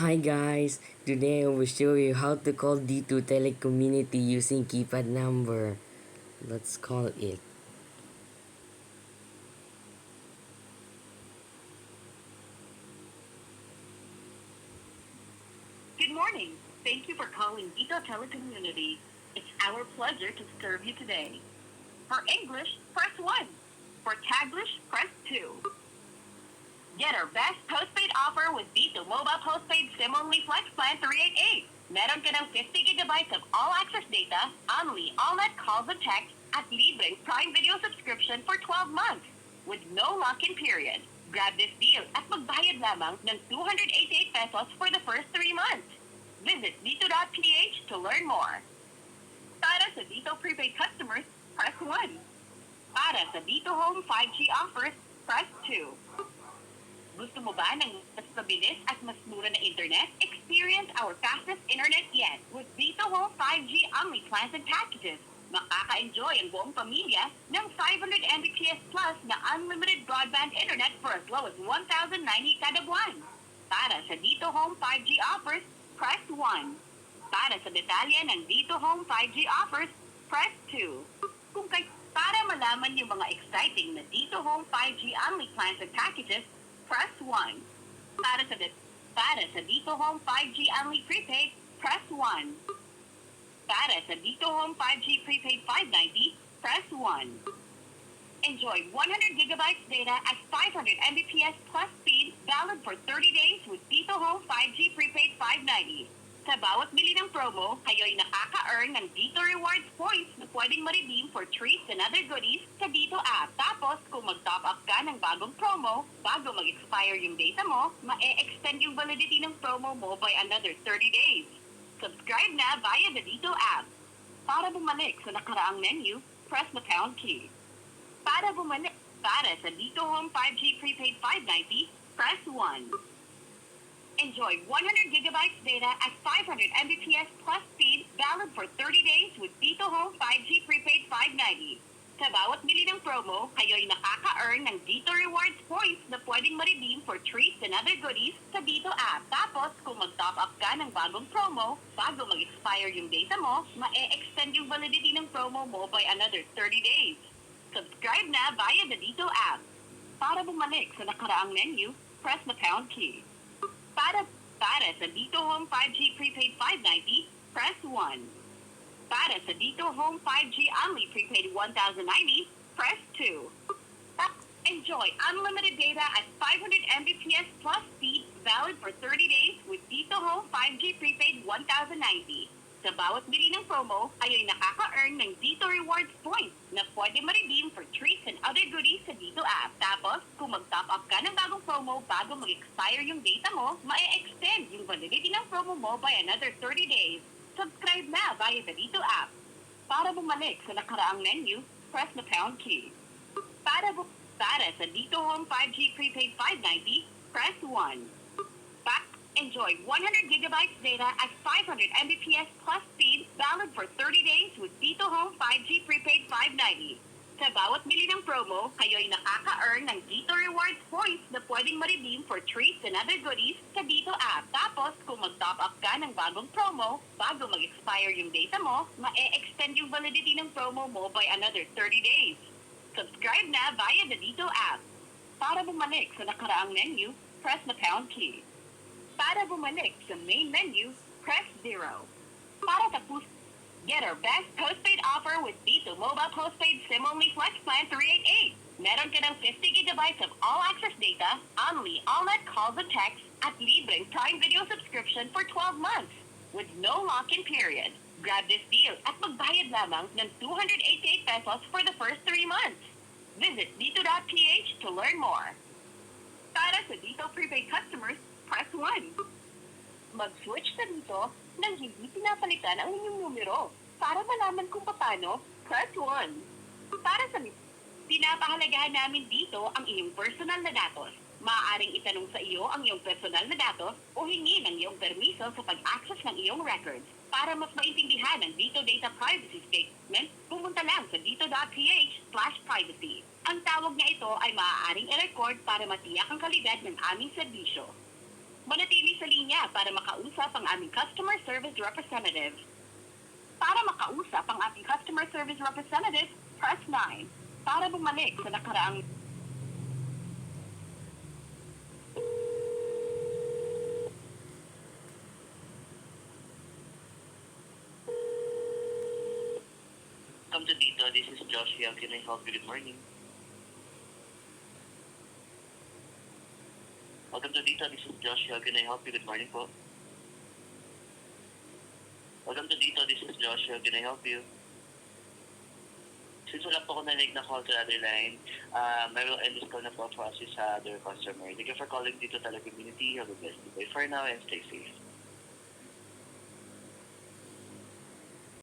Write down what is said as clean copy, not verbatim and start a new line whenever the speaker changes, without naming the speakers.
Hi guys, today I will show you how to call Dito Telecommunity using keypad number. Let's call it.
Good morning. Thank you for calling Dito Telecommunity. It's our pleasure to serve you today. For English, press 1. For Taglish, press 2. Get our best postpaid offer with Dito Mobile Postpaid SIM-only Flex Plan 388. Meron ka ng 50 gigabytes of all-access data, only all-net calls and texts, at libreng Prime Video subscription for 12 months with no lock-in period. Grab this deal at magbayad lamang ng 288 pesos for the first 3 months. Visit dito.ph to learn more. Para sa Dito prepaid customers, press 1. Para sa Dito Home 5G offers, press 2. Gusto mo ba ng mas mabilis at mas mura na internet? Experience our fastest internet yet with Dito Home 5G Only plans and packages. Makaka-enjoy ang buong pamilya ng 500 Mbps plus na unlimited broadband internet for as low as 1,090 kada buwan. Para sa Dito Home 5G offers, press 1. Para sa detalye ng Dito Home 5G offers, press 2. Para malaman yung mga exciting na Dito Home 5G Only plans and packages, press 1. Para sa Dito Home 5G Only prepaid, press 1. Para sa Dito Home 5G prepaid 590, press 1. Enjoy 100 gigabytes data at 500 Mbps plus speed valid for 30 days with Dito Home 5G prepaid 590. Sa bawat bili ng promo, kayo'y nakaka-earn ng Dito Rewards points na pwedeng ma-redeem for treats and other goodies sa Dito app. Tapos, kung mag-top up ka ng bagong promo, bago mag-expire yung data mo, ma-extend yung validity ng promo mo by another 30 days. Subscribe na via the Dito app. Para bumalik sa nakaraang menu, press the pound key. Para sa Dito Home 5G prepaid 590, press 1. Enjoy 100 gigabytes data at 500 Mbps plus speed valid for 30 days with Dito Home 5G prepaid 590. Sa bawat bili ng promo, kayo'y nakaka-earn ng Dito Rewards points na pwedeng ma-redeem for treats and other goodies sa Dito app. Tapos, kung mag-top up ka ng bagong promo, bago mag-expire yung data mo, ma-extend yung validity ng promo mo by another 30 days. Subscribe na via the Dito app. Para bumalik sa nakaraang menu, press the pound key. Para sa Dito Home 5G prepaid 590, press 1. Para sa Dito Home 5G Only prepaid 1090, press 2. Enjoy unlimited data at 500 Mbps plus speed valid for 30 days with Dito Home 5G prepaid 1090. Sa bawat bili ng promo, ayo'y nakaka-earn ng Dito Rewards points na pwede ma-redeem for treats and other goodies sa Dito app. Tapos, kung mag-top up ka ng bagong promo bago mag-expire yung data mo, ma-extend yung validity ng promo mo by another 30 days. Subscribe na via the Dito app. Para bumalik sa nakaraang menu, press the pound key. Para sa Dito Home 5G prepaid 590, press 1. Enjoy 100 gigabytes data at 500 Mbps plus speed valid for 30 days with Dito Home 5G prepaid 590. Sa bawat bili ng promo, kayo'y nakaka-earn ng Dito Rewards points na pwedeng ma-redeem for treats and other goodies sa Dito app. Tapos, kung mag-top up ka ng bagong promo, bago mag-expire yung data mo, ma-extend yung validity ng promo mo by another 30 days. Subscribe na via the Dito app. Para bumalik sa nakaraang menu, press the pound key. Para bumalik sa main menu, press 0. Get our best postpaid offer with Dito Mobile Postpaid SIM-only Flex Plan 388. Meron ka ng 50 gigabytes of all-access data, only all-net calls and texts, at libreng Prime Video subscription for 12 months with no lock-in period. Grab this deal at magbayad lamang ng 288 pesos for the first 3 months. Visit dito.ph to learn more. Para sa Dito prepaid customers, press 1. Mag-switch ka dito nang hindi pinapalitan ang inyong numero. Para malaman kung paano, press 1. Pinapahalagahan namin dito ang iyong personal na datos. Maaaring itanong sa iyo ang iyong personal na datos o hingi ng iyong permiso sa pag-access ng iyong records. Para mas maintindihan ang Dito Data Privacy Statement, pumunta lang sa dito.ph/privacy. Ang tawag na ito ay maaaring i-record para matiyak ang kalidad ng aming serbisyo. Manatili sa linya para makausap ang aming customer service representative. Para makausap ang ating customer service representative, press 9. Para bumalik sa nakaraang... Welcome to Dito. This is Josh. How can I help you? Good morning. Welcome to Dito. This is Josh. How can I help you? Good morning po. Welcome to Dito. This is Josh. How can I help you? Since wala po ako na call to the other line, I will end this call na po process sa other customer. Thank you for calling Dito Telecommunity. Have a blessed day for now and stay safe.